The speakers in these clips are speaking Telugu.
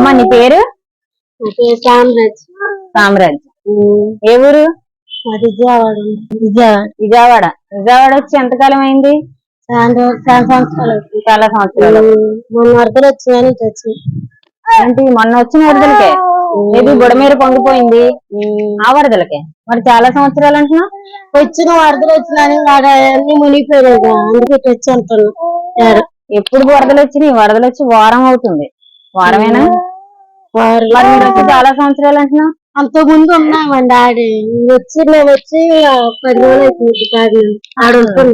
అమ్మ నీ పేరు? సామ్రాజ్. సామ్రాజ్. ఏ ఊరు? విజయవాడ. విజయవాడ. విజయవాడ వచ్చి ఎంతకాలం అయింది? చాలా సంవత్సరాలు. చాలా సంవత్సరాలు. మొన్న వరదలు వచ్చాయని వచ్చి ఏంటి మొన్న వచ్చిన వరదలకే? ఏది బుడమేరు పొంగిపోయింది ఆ వరదలకే? మరి చాలా సంవత్సరాలు అంటున్నా. వచ్చిన వరదలు వచ్చినాయని అన్ని మునిగిపోయాయి, అందుకే వచ్చి అంటున్నాను. ఎప్పుడు వరదలు వచ్చినాయి? వరదలు వచ్చి వారం అవుతుంది. వారమేనా? చాలా సంవత్సరాలు అంటున్నా. అంత ముందు ఉన్నామండి మేము వచ్చి 10 రోజులు అవుతుంది.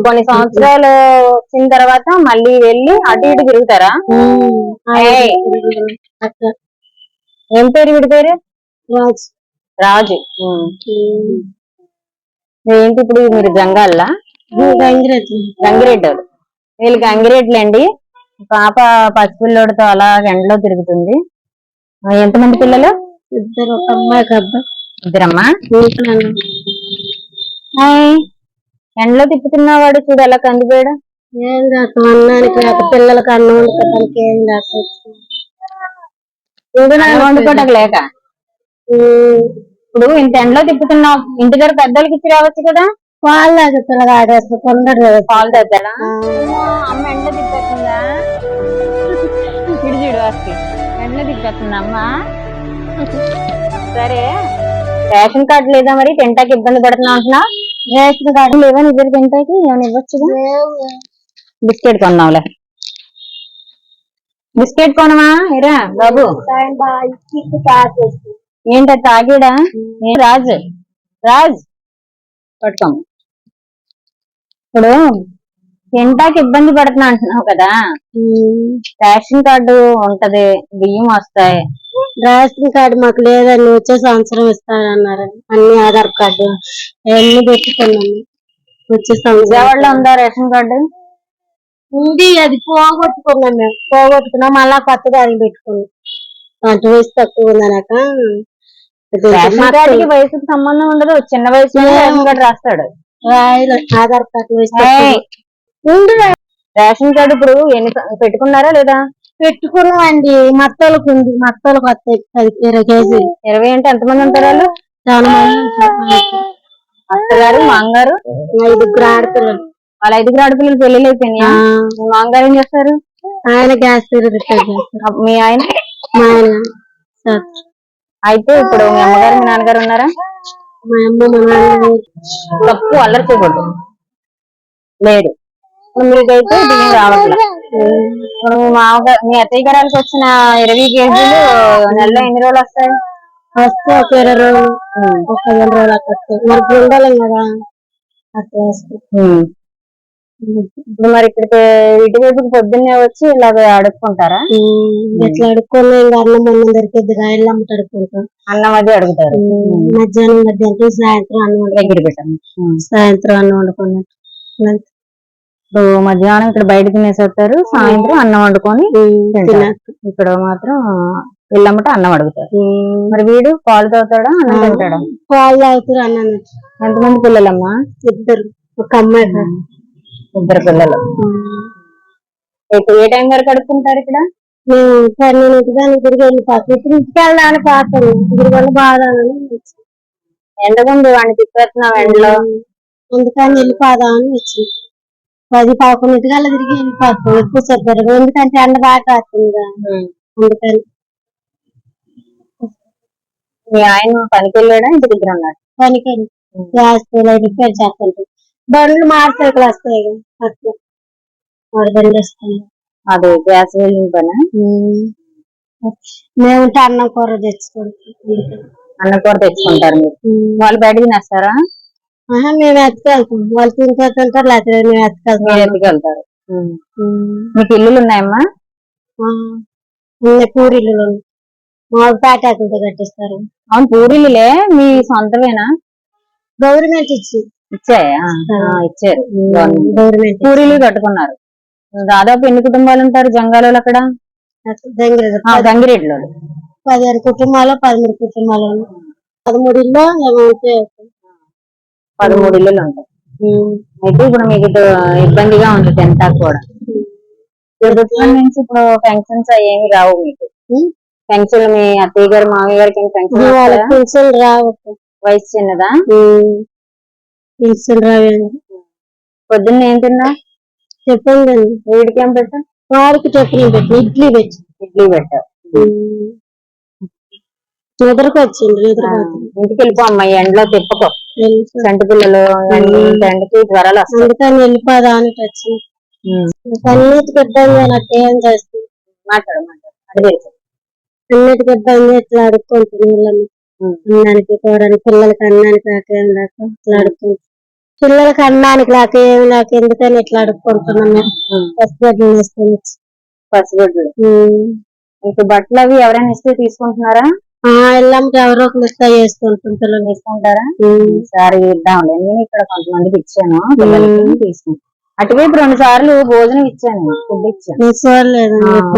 కొన్ని సంవత్సరాలు వచ్చిన తర్వాత మళ్ళీ వెళ్ళి అటు ఇటు తిరుగుతారా? ఏం పేరు వీడి పేరు? రాజు. రాజు. ఏంటి ఇప్పుడు మీరు జంగాల్లా? గంగిరెడ్డి. వీళ్ళు గంగిరెడ్లండి. పాప పసిపిల్లోడితో అలా ఎండలో తిరుగుతుంది. ఎంతమంది పిల్లలు? ఇద్దరు, ఒక అమ్మాయి ఒక అబ్బాయి. ఇద్దరమ్మా. ఎండలో తిప్పుతున్నవాడు చూడు ఎలా కందిపోయాడు. ఏం కాక అన్నానికి పిల్లలకి అన్నం వండుకోవడానికి ఏం కాక వండుకోవటం లేక ఇప్పుడు ఇంత ఎండలో తిప్పుతున్నావు. ఇంటి దగ్గర పెద్దలకి ఇచ్చి రావచ్చు కదా. పాలు తాగుతారు ఆడేస్తారు, కొందరు పాలు తాగుతారా? అమ్మ ఎండలో తిప్పేస్తుందా? చూడు వస్తే ఎండలో తిప్పేస్తుందా అమ్మ? సరే, రేషన్ కార్డు లేదా మరి? తింటాకి ఇబ్బంది పడుతున్నావు అంటున్నా. రేషన్ కార్డు లేవా నీ దగ్గర? తింటాకి ఏమైనా ఇవ్వచ్చు. బిస్కెట్ కొన్నావులే. బిస్కెట్ కొనమా? ఏరా బాబు. ఏంట తాగిడా? రాజు రాజు పట్టుకోము. ఇప్పుడు తింటాకి ఇబ్బంది పడుతున్నా అంటున్నావు కదా. రేషన్ కార్డు ఉంటది, బియ్యం వస్తాయి. రేషన్ కార్డు మాకు లేదండి, వచ్చే సంవత్సరం ఇస్తానన్నారు. అన్ని ఆధార్ కార్డు అన్ని పెట్టుకున్నాము. వచ్చే విజయవాడలో ఉందా రేషన్ కార్డు? ఉంది, అది పోగొట్టుకున్నాం. మేము పోగొట్టుకున్నాం, మళ్ళా కొత్తగా అది పెట్టుకున్నాం. అటు వయసు తక్కువ ఉందనక. రేషన్ కార్డుకి వయసుకి సంబంధం ఉండదు. చిన్న వయసులో రేషన్ కార్డు రాస్తాడు. ఆధార్ కార్డు రేషన్ కార్డు ఇప్పుడు ఎన్ని పెట్టుకున్నారా లేదా? పెట్టుకున్నామండి. మత్తలకు ఉంది, మత్తలకు వస్తాయి 10 కేజీలు. 20 అంటే ఎంతమంది ఉంటారు వాళ్ళు? చాలా మంది. అత్తగారు, మాంగారు, 5 ఆడపిల్లలు. వాళ్ళ 5 ఆడపిల్లలు పెళ్లిళ్ళు అయిపోయినాయా? మీ మాంగారు ఏం చేస్తారు? ఆయన గ్యాస్ రిపేర్ చేస్తారు. మీ ఆయన? మా ఆయన. అయితే ఇప్పుడు మీ అమ్మగారు, మీ నాన్నగారు ఉన్నారా? మా అమ్మ, మా నాన్న. తప్పు అల్లరి చేయకూడదు. లేదు, మీకైతే బియ్యం రావట్లేదు. ఇప్పుడు మీ మామగారు, మీ అత్తయ్య గారికి వచ్చిన 20 కేజీలు నెలలో ఎన్ని రోజులు వస్తాయి? వస్తే ఒక 20 రోజులు, ఒక 15 రోజులు అట్లా వస్తాయి. మరి ఉండాలి కదా అట్లా వేస్తాం. ఇప్పుడు మరి ఇక్కడికి ఇటు వైపుకి పొద్దున్నే వచ్చి ఇలాగ అడుక్కుంటారా? ఎట్లా అడుక్కోలే, ఇంకా అన్నం అన్నం దొరికిద్ది, రాయలు అమ్మట అడుక్కుంటాం. అన్నం అది అడుగుతారు. మధ్యాహ్నం సాయంత్రం అన్నం దగ్గర పెట్టాము. సాయంత్రం అన్నం వండుకున్నట్టు. ఇప్పుడు మధ్యాహ్నం ఇక్కడ బయట తినేసి వస్తారు, సాయంత్రం అన్నం వండుకొని ఇక్కడ మాత్రం ఇల్లమ్మట అన్నం అడుగుతారు. మరి వీడు పాలు తాగుతాడా, అన్నం తింటాడా? పాలు తాగుతారు, అన్నం. ఎంతమంది పిల్లలమ్మా? 2, ఒక అమ్మాయి. 2 పిల్లలు. ఏ టైం వరకు అడుక్కుంటారు ఇక్కడ? మేము 12 తిరిగి వెళ్ళిపోతాం. ఇప్పుడు ఇంటికి వెళ్దామని పోతాము. ఇప్పుడు బాగా ఎండగుంది, వాడిని తిప్పేస్తున్నాం ఎండలో. అందుకని వెళ్ళిపోదామని వచ్చింది. 10-11 తిరిగి వెళ్ళిపోతాం. ఎక్కువ చెప్పారు, ఎందుకంటే ఎండ బాగా కాస్తుంది. అందుకని. మీ ఆయన పనికి వెళ్ళాడా, ఇంటి దగ్గర ఉన్నాడు? పనికి గ్యాస్ రిపేర్ చేస్తాను. బండ్లు మార్కెట్లు వస్తాయి, బండి వస్తాయి. అదే గ్యాస్ వెల్డింగ్ పని. మేము అన్నం కూర తెచ్చుకుంటాం. అన్నం కూర తెచ్చుకుంటారు మీరు? వాళ్ళు బయట తినేస్తారా? మేము ఎత్తుకెళ్తాం. వాళ్ళు తింటారు, లేకపోతే మేము ఎత్తుకెళ్తారు. మీకు ఇల్లులు ఉన్నాయమ్మా? పూరీలు మాకు పేటాకులతో కట్టిస్తారు. అవును, పూరీలులే మీ సొంతమేనా? గవర్నమెంట్ ఇచ్చారు. గవర్నమెంట్ పూరీలు కట్టుకున్నారు. దాదాపు ఎన్ని కుటుంబాలు ఉంటారు జంగాలలో అక్కడ? గంగిరెడ్డిలో 15 కుటుంబాలు, 13 కుటుంబాలు. 13 ఇళ్ళు 13 ఇళ్ళు ఉంటాయి. అయితే ఇప్పుడు మీకు ఇబ్బందిగా ఉంటుంది ఎంత కూడా. ప్రభుత్వం నుంచి ఇప్పుడు పెన్షన్స్ అయ్యేమి రావు మీకు? పెన్షన్ మీ అత్తయ్య గారు మామయ్య గారికి పెన్షన్ వాళ్ళకి పెన్షన్ రావట్లేదు. వయసు చిన్నదా? పెన్షన్ రావేది. పొద్దున్న ఏం తిన్నా చెప్పండి. వీడికి ఏం పెట్టా? వారికి టిఫిన్ పెట్టి ఇడ్లీ పెట్టి. ఇడ్లీ పెట్టా. నిద్రకు వచ్చింది. ఇంటికి వెళ్ళిపో అమ్మాయి, ఎండలో తిప్పకో. చంటి పిల్లలు ఎండకి జ్వరాలు వస్తాయి. అందుకని వెళ్ళిపోదా అని వచ్చింది. అన్నిటికి ఇబ్బంది నాకేం చేస్తుంది. మాట్లాడు మాట్లాడు. అన్నిటికి ఇబ్బంది ఇట్లా అడుక్కుంటుంది. అన్నానికి కూడా పిల్లలకి అన్నానికి నాకేం లేక ఇట్లా అడుక్కుంటుంది. పిల్లలకి అన్నానికి నాకేం లేక ఎందుకని ఇట్లా అడుక్కుంటున్నాం. పసిగడ్డలు వేసుకొని పసిగడ్డలు. మీకు బట్టలు అవి ఎవరైనా ఇస్తే తీసుకుంటున్నారా? వెళ్ళాంకి ఎవరో ఒకరు ఇస్తా చేసుకుంటాం. పిల్లలు తీసుకుంటారా? సరే ఇద్దాంలే. నేను ఇక్కడ కొంతమందికి ఇచ్చాను, పిల్లలకి తీసుకుంటాను. అటువైపు 2 సార్లు భోజనం ఇచ్చాను, ఫుడ్ ఇచ్చాను.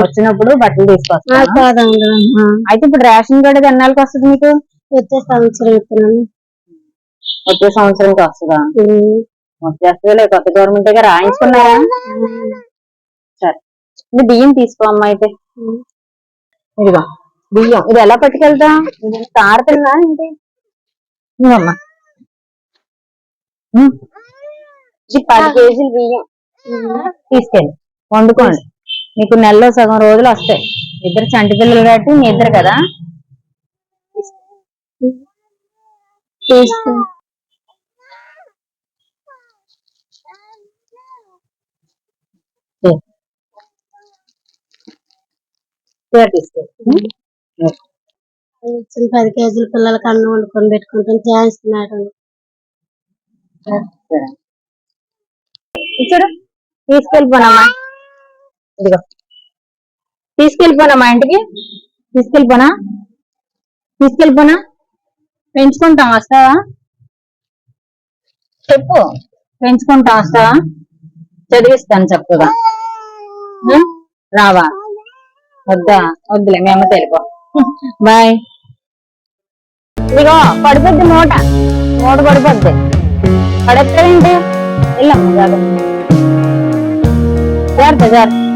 వచ్చినప్పుడు బట్టలు తీసుకొస్తాను. అయితే ఇప్పుడు రేషన్ కార్డు ఎన్నాళ్ళకి వస్తుంది మీకు? వచ్చే సంవత్సరం ఇస్తున్నాను. వచ్చే సంవత్సరంకి వస్తుందా? వచ్చేస్తుందిలే, కొత్త గవర్నమెంట్ గా రాయించుకున్నారా? సరే, ఇది బియ్యం తీసుకో అమ్మా. అయితే ఇదిగో బియ్యం. ఇది ఎలా పట్టుకెళ్తా? తారుతుందా ఏంటి? ఇదమ్మా, ఇది 10 కేజీలు బియ్యం తీసుకెళ్ళి వండుకోండి. మీకు నెలలో సగం రోజులు వస్తాయి. ఇద్దరు చంటి పిల్లలు కాబట్టి మీ ఇద్దరు కదా. తీసుకో. 10 కేజీలు పిల్లలకి అన్నం వండుకొని పెట్టుకుంటాం. Thanks madam. ఇచ్చాడు. తీసుకెళ్ళిపోనమ్మా. ఇదిగో తీసుకెళ్ళిపోనమ్మా, ఇంటికి తీసుకెళ్ళిపోనా? తీసుకెళ్ళిపోనా? పెంచుకుంటాం, వస్తావా? చెప్పు, పెంచుకుంటాం, వస్తావా? చదివిస్తాను చక్కగా. రావా? వద్దా? వద్దులే, మేము తెలిపో. బాయ్. ఇదిగో పడిపోద్ది మూట పడిపోద్ది. పడేస్తావేంటి? వెళ్ళమ్మా, జాగ్రత్త జాగ్రత్త.